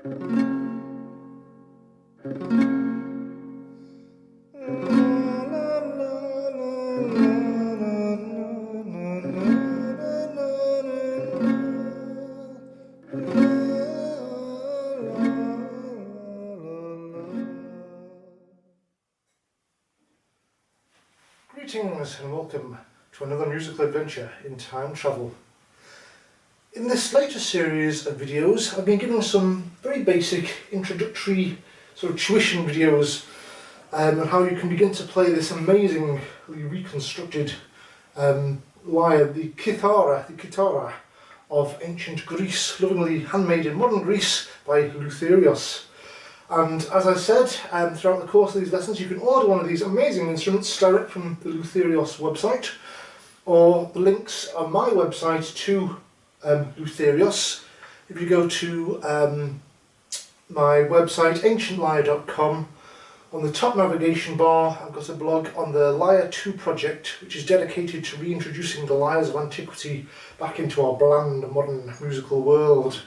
Greetings and welcome to another musical adventure in time travel. In this latest series of videos I've been giving some very basic introductory sort of tuition videos on how you can begin to play this amazingly reconstructed lyre, the Kithara of ancient Greece, lovingly handmade in modern Greece by Luthieros. And as I said, throughout the course of these lessons you can order one of these amazing instruments direct from the Luthieros website, or the links on my website to Luthieros. If you go to my website ancientlyre.com, on the top navigation bar I've got a blog on the Lyre 2 project, which is dedicated to reintroducing the lyres of antiquity back into our bland modern musical world.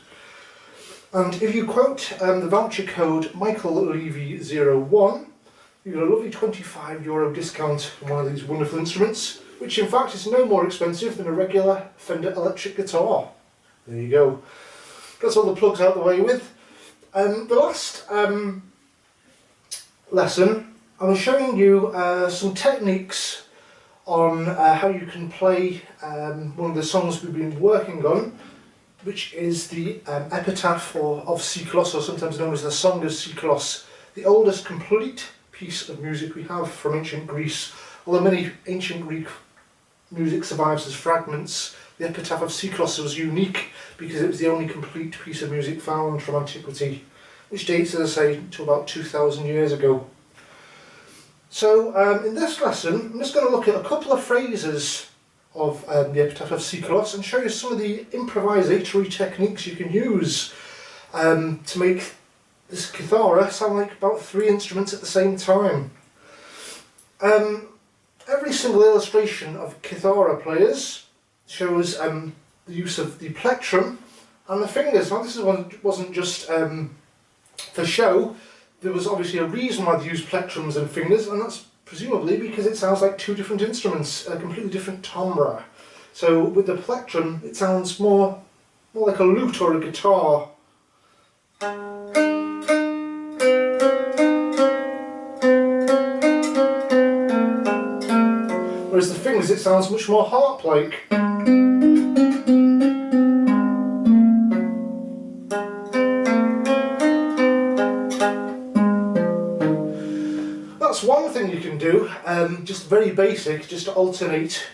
And if you quote the voucher code MichaelLevy01, you get a lovely €25 discount on one of these wonderful instruments, which in fact is no more expensive than a regular Fender electric guitar. There you go. That's all the plugs out the way with. The last lesson I was showing you some techniques on how you can play one of the songs we've been working on, which is the Epitaph of Seikilos, or sometimes known as the Song of Seikilos, the oldest complete piece of music we have from ancient Greece. Although many ancient Greek music survives as fragments, the Epitaph of Seikilos was unique because it was the only complete piece of music found from antiquity, which dates, as I say, to about 2,000 years ago. So in this lesson I'm just going to look at a couple of phrases of the Epitaph of Seikilos and show you some of the improvisatory techniques you can use to make this Kithara sound like about 3 instruments at the same time. Every single illustration of Kithara players shows the use of the plectrum and the fingers. Now this wasn't just for show. There was obviously a reason why they used plectrums and fingers, and that's presumably because it sounds like 2 different instruments, a completely different timbre. So with the plectrum it sounds more like a lute or a guitar. Whereas the fingers, it sounds much more harp-like. That's one thing you can do, just very basic, just to alternate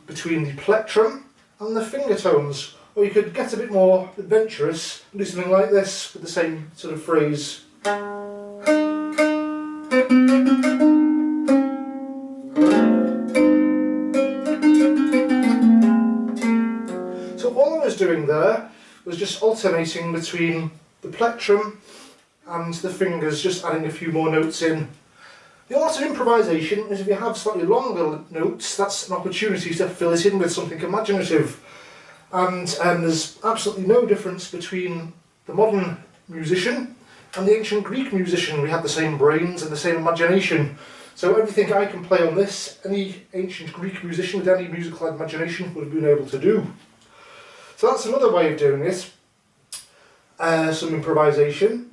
between the plectrum and the finger tones. Or you could get a bit more adventurous and do something like this with the same sort of phrase. So all I was doing there was just alternating between the plectrum and the fingers, just adding a few more notes in. The art of improvisation is if you have slightly longer notes, that's an opportunity to fill it in with something imaginative. And there's absolutely no difference between the modern musician and the ancient Greek musician. We have the same brains and the same imagination. So everything I can play on this, any ancient Greek musician with any musical imagination would have been able to do. So that's another way of doing it, some improvisation.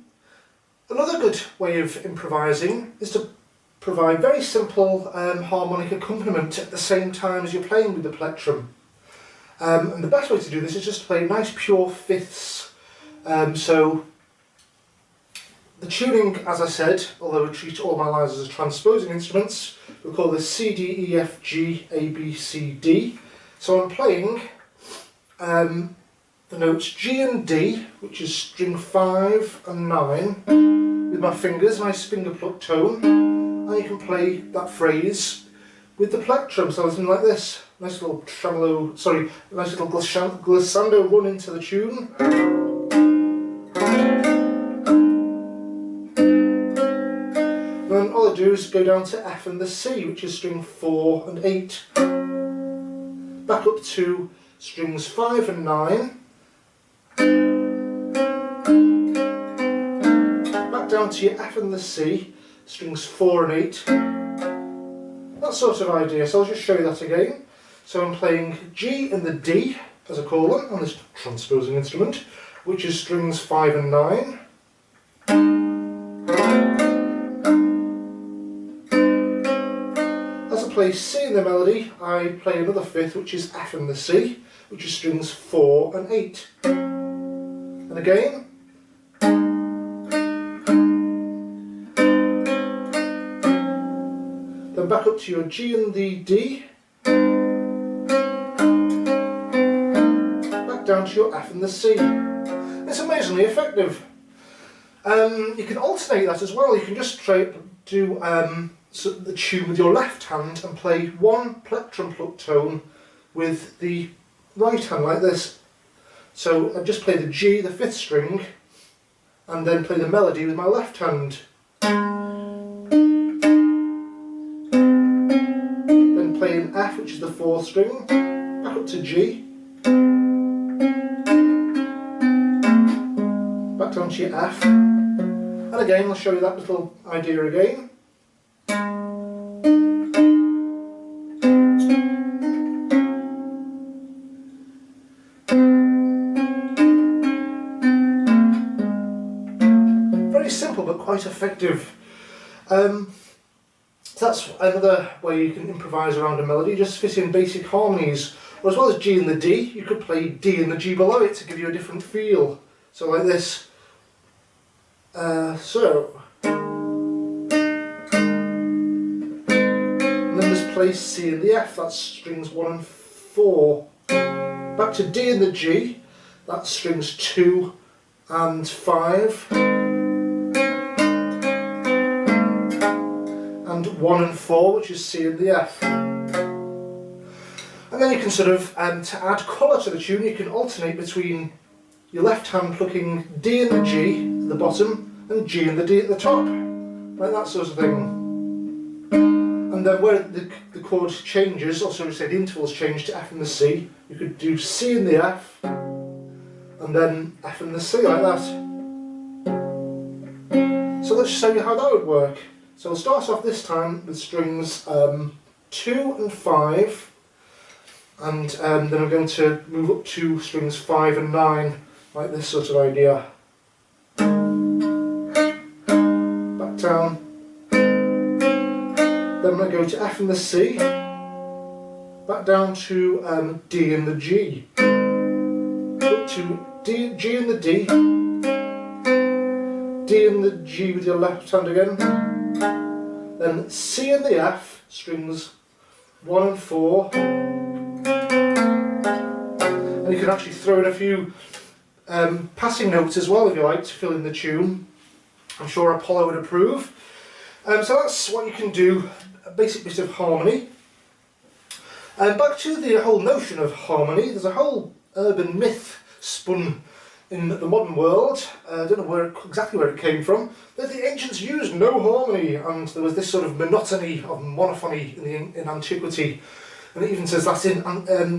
Another good way of improvising is to provide very simple harmonic accompaniment at the same time as you're playing with the plectrum. And the best way to do this is just to play nice pure fifths. So the tuning, as I said, although we treat all my lyres as transposing instruments, we'll call this C, D, E, F, G, A, B, C, D. So I'm playing the notes G and D, which is string 5 and 9, with my fingers, nice finger pluck tone, and you can play that phrase with the plectrum, so something like this. Nice little tremolo, nice little glissando run into the tune. Then all I do is go down to F and the C, which is string 4 and 8. Back up to strings 5 and 9. to your F and the C, strings 4 and 8. That sort of idea, so I'll just show you that again. So I'm playing G and the D, as I call them, on this transposing instrument, which is strings 5 and 9. As I play C in the melody, I play another fifth, which is F and the C, which is strings 4 and 8. And again. Then back up to your G and the D. Back down to your F and the C. It's amazingly effective. You can alternate that as well. You can just do the tune with your left hand and play one plectrum pluck tone with the right hand like this. So I just play the G, the 5th string, and then play the melody with my left hand. Then play an F, which is the 4th string, back up to G, back down to your F, and again I'll show you that little idea again. Simple but quite effective. So that's another way you can improvise around a melody, just fit in basic harmonies. Or as well as G and the D, you could play D and the G below it to give you a different feel. So like this. And then just play C and the F, that's strings 1 and 4. Back to D and the G, that's strings 2 and 5. And 1 and 4, which is C and the F. And then you can sort of, to add colour to the tune, you can alternate between your left hand plucking D and the G at the bottom and G and the D at the top, like that sort of thing. And then where the chord changes, or so we say the intervals change to F and the C, you could do C and the F, and then F and the C like that. So let's show you how that would work. So I'll start off this time with strings 2 and 5, and then I'm going to move up to strings 5 and 9, like this sort of idea. Back down. Then I'm going to go to F and the C, back down to D and the G, up to D, G and the D, D and the G with your left hand again, then C and the F, strings 1 and 4, and you can actually throw in a few passing notes as well if you like to fill in the tune. I'm sure Apollo would approve. So that's what you can do, a basic bit of harmony. Back to the whole notion of harmony, there's a whole urban myth spun in the modern world. I don't know exactly where it came from, but the ancients used no harmony, and there was this sort of monotony of monophony in antiquity. And it even says that in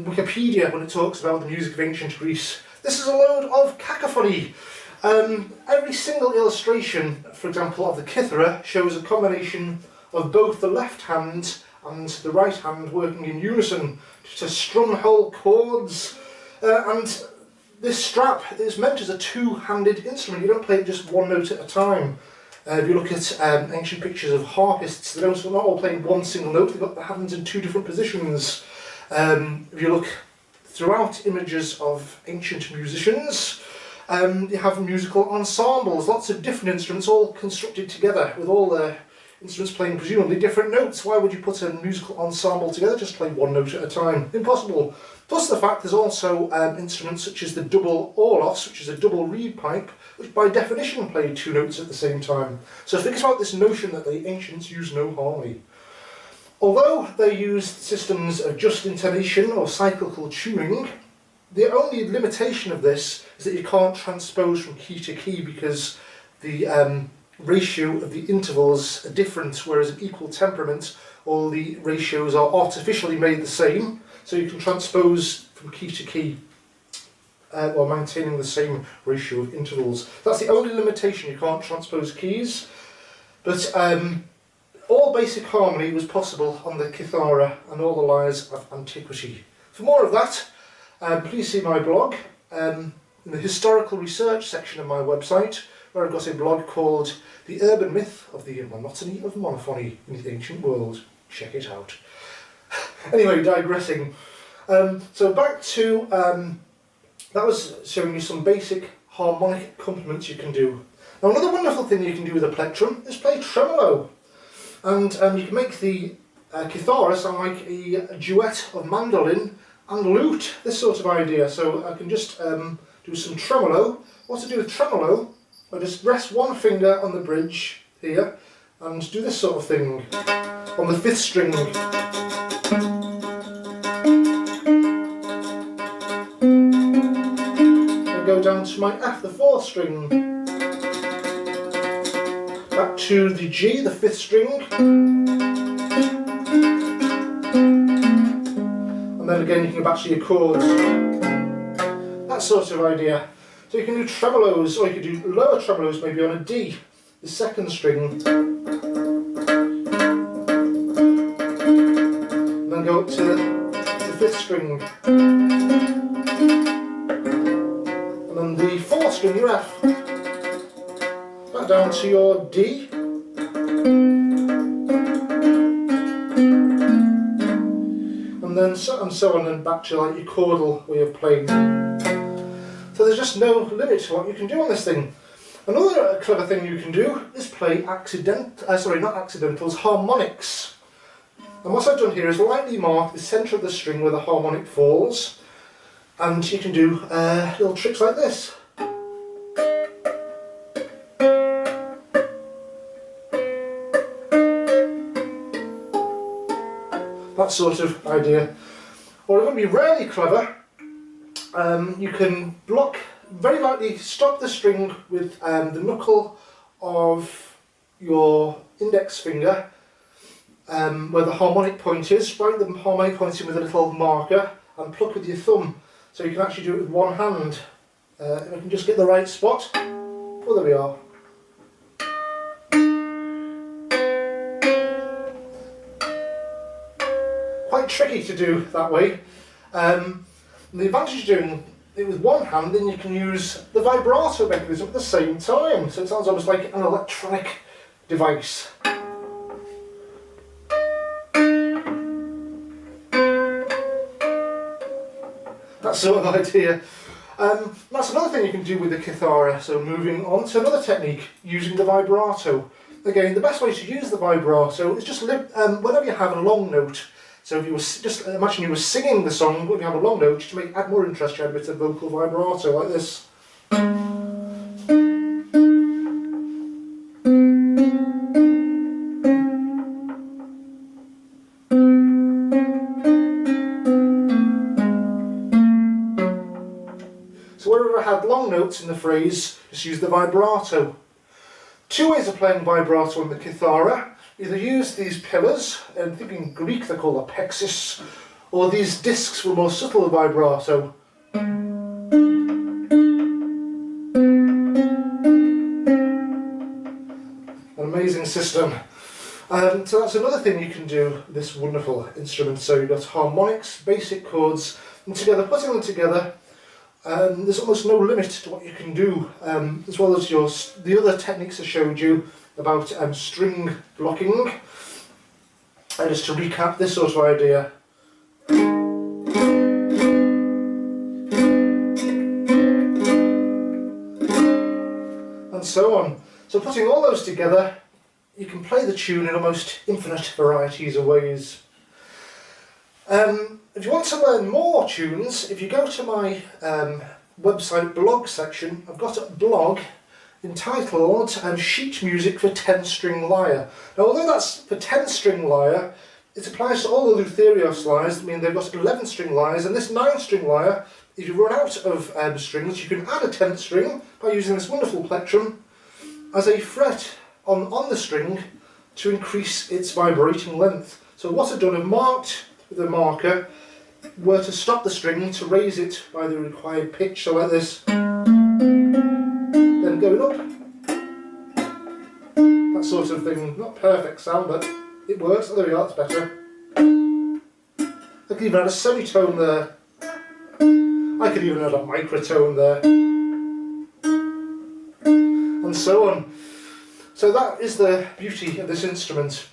Wikipedia when it talks about the music of ancient Greece. This is a load of cacophony. Every single illustration, for example, of the Kithara shows a combination of both the left hand and the right hand working in unison to strum whole chords. And this strap is meant as a two-handed instrument. You don't play it just one note at a time. If you look at ancient pictures of harpists, they're not all playing one single note, they've got the hands in two different positions. If you look throughout images of ancient musicians, you have musical ensembles, lots of different instruments all constructed together with all the instruments playing presumably different notes. Why would you put a musical ensemble together? Just play one note at a time. Impossible. Plus the fact there's also instruments such as the double aulos, which is a double reed pipe, which by definition play two notes at the same time. So think about this notion that the ancients used no harmony. Although they used systems of just intonation or cyclical tuning, the only limitation of this is that you can't transpose from key to key because the ratio of the intervals are different, whereas in equal temperament all the ratios are artificially made the same, so you can transpose from key to key. while maintaining the same ratio of intervals. That's the only limitation, you can't transpose keys. But all basic harmony was possible on the Kithara and all the lyres of antiquity. For more of that, please see my blog in the historical research section of my website, where I've got a blog called The Urban Myth of the Monotony of Monophony in the Ancient World. Check it out. Anyway, digressing. So back to, that was showing you some basic harmonic accompaniments you can do. Now another wonderful thing you can do with a plectrum is play tremolo. And you can make the Kithara sound like a duet of mandolin and lute, this sort of idea. So I can just do some tremolo. What to do with tremolo, I just rest one finger on the bridge here and do this sort of thing on the 5th string. And go down to my F, the 4th string. Back to the G, the 5th string. And then again you can go back to your chords. That sort of idea. So you can do tremolos, or you can do lower tremolos maybe on a D, the 2nd string. And then go up to the 5th string. And then the 4th string, your F. Back down to your D. And then so on and back to like your chordal way of playing. So there's just no limit to what you can do on this thing. Another clever thing you can do is play harmonics. And what I've done here is lightly mark the centre of the string where the harmonic falls, and you can do little tricks like this. That sort of idea. Or if it would be really clever, you can block, very lightly stop the string with the knuckle of your index finger where the harmonic point is. Write the harmonic point in with a little marker and pluck with your thumb. So you can actually do it with one hand. If I can just get the right spot. Oh, there we are. Quite tricky to do that way. The advantage of doing it with one hand, then you can use the vibrato mechanism at the same time. So it sounds almost like an electronic device. That sort of idea. That's another thing you can do with the Kithara. So moving on to another technique, using the vibrato. Again, the best way to use the vibrato is just whenever you have a long note. So if you were just imagine you were singing the song, but you have a long note, to add more interest, you had a bit of vocal vibrato like this. So wherever I had long notes in the phrase, just use the vibrato. Two ways of playing vibrato on the Kithara. Either use these pillars, and I think in Greek they're called apexis, or these discs for more subtle vibrato. An amazing system. So that's another thing you can do with this wonderful instrument. So you've got harmonics, basic chords, and together, putting them together, there's almost no limit to what you can do, as well as the other techniques I showed you about string blocking. And just to recap, this sort of idea. And so on. So putting all those together, you can play the tune in almost infinite varieties of ways. If you want to learn more tunes, if you go to my website blog section, I've got a blog entitled Sheet Music for 10-string lyre. Now although that's for 10-string lyre, it applies to all the Luthieros lyres. I mean, they've got 11-string lyres, and this 9-string lyre, if you run out of strings, you can add a 10th string by using this wonderful plectrum as a fret on the string to increase its vibrating length. So what I've done, I've marked with a marker were to stop the string, to raise it by the required pitch, so like this, then going up, that sort of thing. Not perfect sound, but it works. Oh, there we are, it's better. I could even add a semitone there. I could even add a microtone there. And so on. So that is the beauty of this instrument.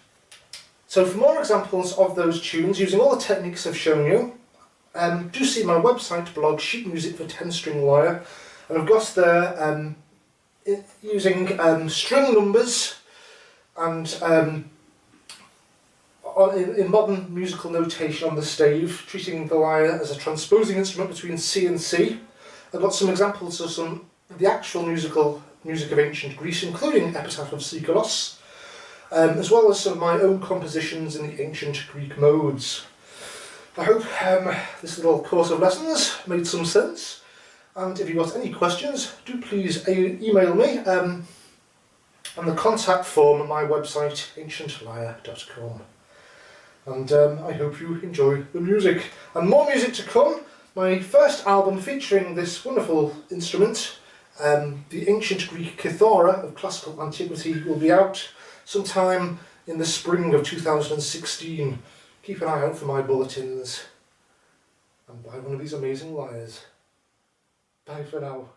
So for more examples of those tunes, using all the techniques I've shown you, do see my website blog, Sheet Music for 10-string lyre. And I've got there using string numbers and in modern musical notation on the stave, treating the lyre as a transposing instrument between C and C. I've got some examples of some of the actual music of ancient Greece, including Epitaph of Seikilos, as well as some of my own compositions in the ancient Greek modes. I hope this little course of lessons made some sense, and if you've got any questions, do please email me on the contact form on my website, ancientlyre.com. And I hope you enjoy the music. And more music to come. My first album featuring this wonderful instrument, the ancient Greek Kithara of Classical Antiquity, will be out sometime in the spring of 2016. Keep an eye out for my bulletins and buy one of these amazing lyres. Bye for now.